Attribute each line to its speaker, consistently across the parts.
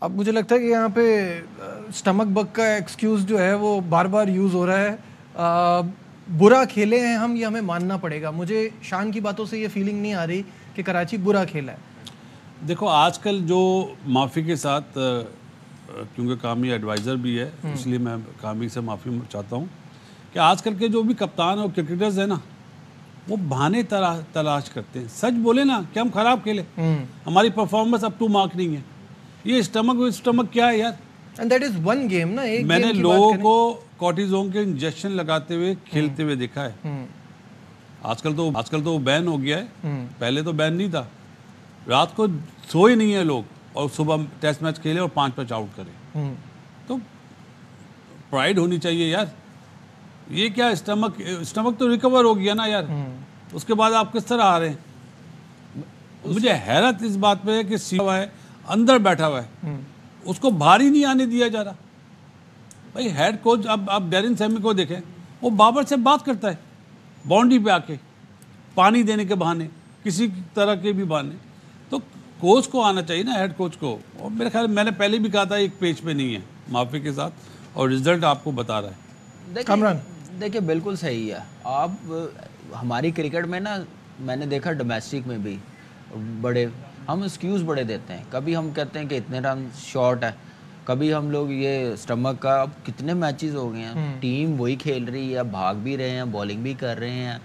Speaker 1: اب مجھے لگتا ہے کہ یہاں پہ سٹمک بگ کا ایکسکیوز جو ہے وہ بار بار یوز ہو رہا ہے. برا کھیلے ہیں ہم، یہ ہمیں ماننا پڑے گا. مجھے شان کی باتوں سے یہ فیلنگ نہیں آ رہی کہ کراچی برا کھیلا ہے.
Speaker 2: دیکھو آج کل جو معافی کے ساتھ، کیونکہ کامی ایڈوائزر بھی ہے اس لیے میں کامی سے معافی چاہتا ہوں، کہ آج کل کے جو بھی کپتان اور کرکٹرز ہیں نا، وہ بہانے تلاش کرتے ہیں. سچ بولے نا کہ ہم خراب کھیلے، ہماری پرفارمنس اپ ٹو مارک نہیں ہے. یہ اسٹمک کیا ہے یار؟
Speaker 1: And that is one game نا. ایک
Speaker 2: میں نے لوگوں کو کورٹیزون کے انجیکشن لگاتے ہوئے کھیلتے ہوئے دیکھا ہے. آج کل تو بین ہو گیا ہے، پہلے تو بین نہیں تھا. رات کو سوئے نہیں ہیں لوگ اور صبح ٹیسٹ میچ کھیلے اور 5 میچ آؤٹ کرے. تو پرائیڈ ہونی چاہیے یار. یہ کیا اسٹمک تو ریکور ہو گیا نا یار. اس کے بعد آپ کس طرح آ رہے ہیں؟ مجھے حیرت اس بات پہ ہے کہ سیوا ہے اندر بیٹھا ہوا ہے، اس کو باہر ہی نہیں آنے دیا جا رہا. بھائی ہیڈ کوچ، اب آپ ڈیرن سیمی کو دیکھیں، وہ بابر سے بات کرتا ہے باؤنڈری پہ آ کے، پانی دینے کے بہانے، کسی طرح کے بھی بہانے. تو کوچ کو آنا چاہیے نا، ہیڈ کوچ کو. اور میرے خیال میں نے پہلے بھی کہا تھا ایک پیج پہ نہیں ہے معافی کے ساتھ، اور رزلٹ آپ کو بتا رہا ہے.
Speaker 1: کامران
Speaker 3: دیکھیں بالکل صحیح ہے. آپ ہماری کرکٹ میں نا، میں نے دیکھا ڈومیسٹک میں بھی بڑے ہم ایکسکیوز بڑے دیتے ہیں. کبھی ہم کہتے ہیں کہ اتنے رن شارٹ ہے، کبھی ہم لوگ یہ اسٹمک کا. اب کتنے میچز ہو گئے ہیں، ٹیم وہی کھیل رہی ہے، بھاگ بھی رہے ہیں، بولنگ بھی کر رہے ہیں،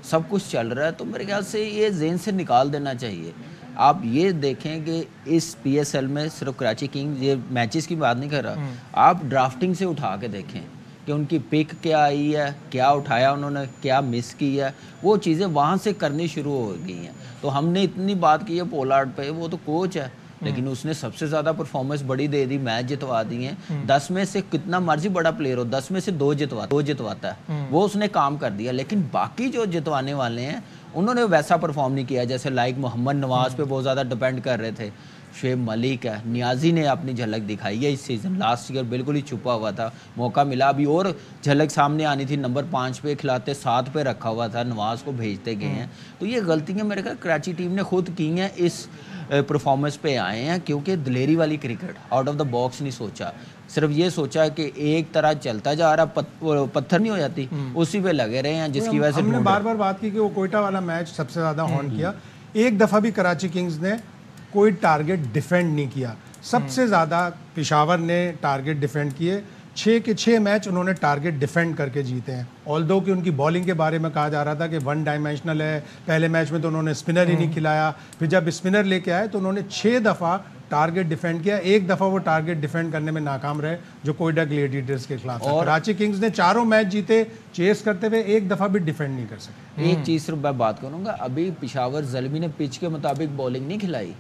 Speaker 3: سب کچھ چل رہا ہے. تو میرے خیال سے یہ ذہن سے نکال دینا چاہیے. آپ یہ دیکھیں کہ اس پی ایس ایل میں صرف کراچی کنگز، یہ میچز کی بات نہیں کر رہا، آپ ڈرافٹنگ سے اٹھا کے دیکھیں کہ ان کی پک کیا آئی ہے، کیا اٹھایا انہوں نے، کیا مس کی ہے. وہ چیزیں وہاں سے کرنی شروع ہو گئی ہیں. تو ہم نے اتنی بات کی ہے پولارڈ پہ، وہ تو کوچ ہے، لیکن اس نے سب سے زیادہ پرفارمنس بڑی دے دی، میچ جتوا دی ہیں. 10 میں سے کتنا مرضی بڑا پلیئر ہو، 10 میں سے 2 جتواتا ہے، وہ اس نے کام کر دیا. لیکن باقی جو جتوانے والے ہیں انہوں نے ویسا پرفارم نہیں کیا. جیسے لائک محمد نواز پہ بہت زیادہ ڈپینڈ کر رہے تھے، شعیب ملک ہے، نیازی نے اپنی جھلک دکھائی ہے اس سیزن. لاسٹ ایئر بالکل ہی چھپا ہوا تھا، موقع ملا ابھی اور جھلک سامنے آنی تھی. نمبر 5 پہ کھلاتے، 7 پہ رکھا ہوا تھا، نواز کو بھیجتے گئے ہیں. تو یہ غلطیاں میرے خیال کراچی ٹیم نے خود کی ہیں. اس پرفارمنس پہ آئے ہیں کیونکہ دلیری والی cricket, out of the box نہیں سوچا. صرف یہ سوچا کہ ایک طرح چلتا جا رہا، پتھر نہیں ہو جاتی، اسی پہ لگے رہے ہیں، جس کی وجہ سے
Speaker 4: ہم نے بار بار بات کی کہ وہ کوئٹہ والا میچ سب سے زیادہ ہارن کیا. ایک دفعہ بھی کراچی کنگز نے کوئی ٹارگٹ ڈیفینڈ نہیں کیا. سب سے زیادہ پشاور نے ٹارگٹ ڈیفینڈ کیے. 6 کے 6 میچ انہوں نے ٹارگٹ ڈیفینڈ کر کے جیتے ہیں. آلدو کہ ان کی بالنگ کے بارے میں کہا جا رہا تھا کہ 1 ڈائمینشنل ہے. پہلے میچ میں تو انہوں نے اسپنر ہی نہیں کھلایا، پھر جب اسپنر لے کے آئے تو انہوں نے 6 دفعہ ٹارگٹ ڈیفینڈ کیا. ایک دفعہ وہ ٹارگٹ ڈیفینڈ کرنے میں ناکام رہے جو کوئٹہ گلیڈیٹرز کے خلاف. کراچی کنگز نے 4 میچ جیتے چیس کرتے ہوئے، ایک دفعہ بھی ڈیفینڈ نہیں کر سکے.
Speaker 3: ایک چیز صرف میں بات کروں گا، ابھی پشاور زلمی نے پچ کے مطابق بالنگ نہیں کھلائی.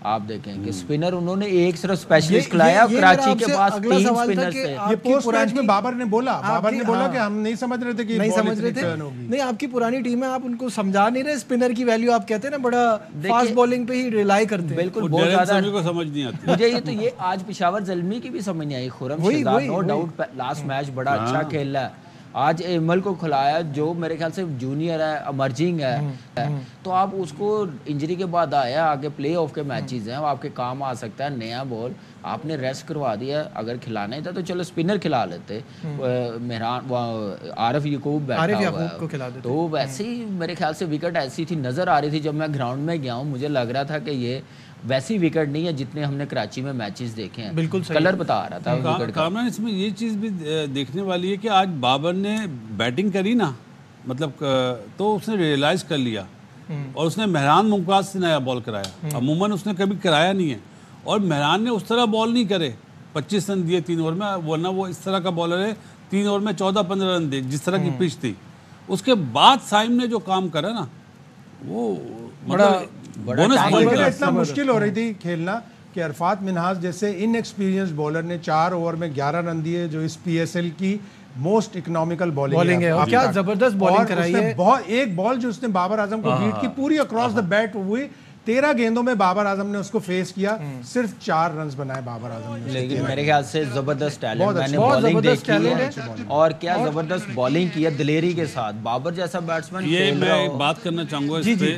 Speaker 3: آپ دیکھیں کہ سپنر انہوں نے ایک صرف اسپیشلسٹ کھلایا، کراچی کے پاس 3 سپنر تھے.
Speaker 4: یہ پوسٹ میچ میں بابر نے بولا کہ ہم نہیں سمجھ رہے تھے کہ
Speaker 1: نہیں سمجھ رہے تھے. نہیں، آپ کی پرانی ٹیم ہے، آپ ان کو سمجھا نہیں رہے. اسپنر کی ویلیو آپ کہتے ہیں نا، بڑا فاسٹ بالنگ پہ ہی ریلائی کرتے ہیں.
Speaker 3: بالکل، بہت زیادہ
Speaker 2: کو سمجھ نہیں آتی
Speaker 3: مجھے. یہ تو یہ آج پشاور زلمی کی بھی سمجھ نہیں آئی. Khurram Shahzad no doubt last match بڑا اچھا کھیل رہا ہے. آج ایمل کو کھلایا جو میرے خیال سے جونیئر ہے، امرجنگ ہے. تو آپ اس کو انجری کے بعد آیا، آگے پلے آف کے میچز ہیں، آپ کے کام آ سکتا ہے. نیا بال آپ نے ریسٹ کروا دیا. اگر کھلانا ہی تھا تو چلو اسپنر کھلا لیتے. مہران عارف یعقوب بیٹھا ہوا ہے، تو ویسے ہی میرے خیال سے وکٹ ایسی تھی، نظر آ رہی تھی. جب میں گراؤنڈ میں گیا ہوں مجھے لگ رہا تھا کہ یہ ویسی وکٹ نہیں ہے جتنے ہم نے کراچی میں میچز دیکھے ہیں. بالکل کلر بتا رہا تھا وکٹ کا.
Speaker 2: کامران اس میں یہ چیز بھی دیکھنے والی ہے کہ آج بابر نے بیٹنگ کری نا، مطلب تو اس نے ریئلائز کر لیا اور اس نے مہران ممتاز سے نیا بال کرایا. عموماً اس نے کبھی کرایا نہیں ہے، اور مہران نے اس طرح بال نہیں کرے. 25 رن دیے 3 اوور میں، ورنہ وہ اس طرح کا بالر ہے 3 اوور میں 14-15 رن دے جس طرح کی پچ تھی. اس کے بعد سائم نے جو کام کرا نا، وہ بڑا
Speaker 4: اتنا مشکل ہو رہی تھی کھیلنا کہ عرفات منہاز جیسے ان ایکسپیرینس بالر نے 4 اوور میں 11 رن دیے، جو اس پی ایس ایل کی موسٹ اکنامیکل بالنگ ہے.
Speaker 1: کیا زبردست بالنگ کرائی ہے.
Speaker 4: ایک بال جو اس نے بابر اعظم کو بیٹ کی پوری اکراس دا بیٹ ہوئی. 13 گیندوں میں بابر اعظم نے اس کو فیس کیا، صرف 4 رنز بنائے بابر اعظم نے.
Speaker 3: لیکن میرے خیال سے زبردست ٹیلنٹ، میں نے بالنگ دیکھی ہے اور کیا زبردست بالنگ کی ہے دلیری کے ساتھ. بابر جیسا بیٹسمین.
Speaker 2: یہ میں بات کرنا چاہوں گا اس پہ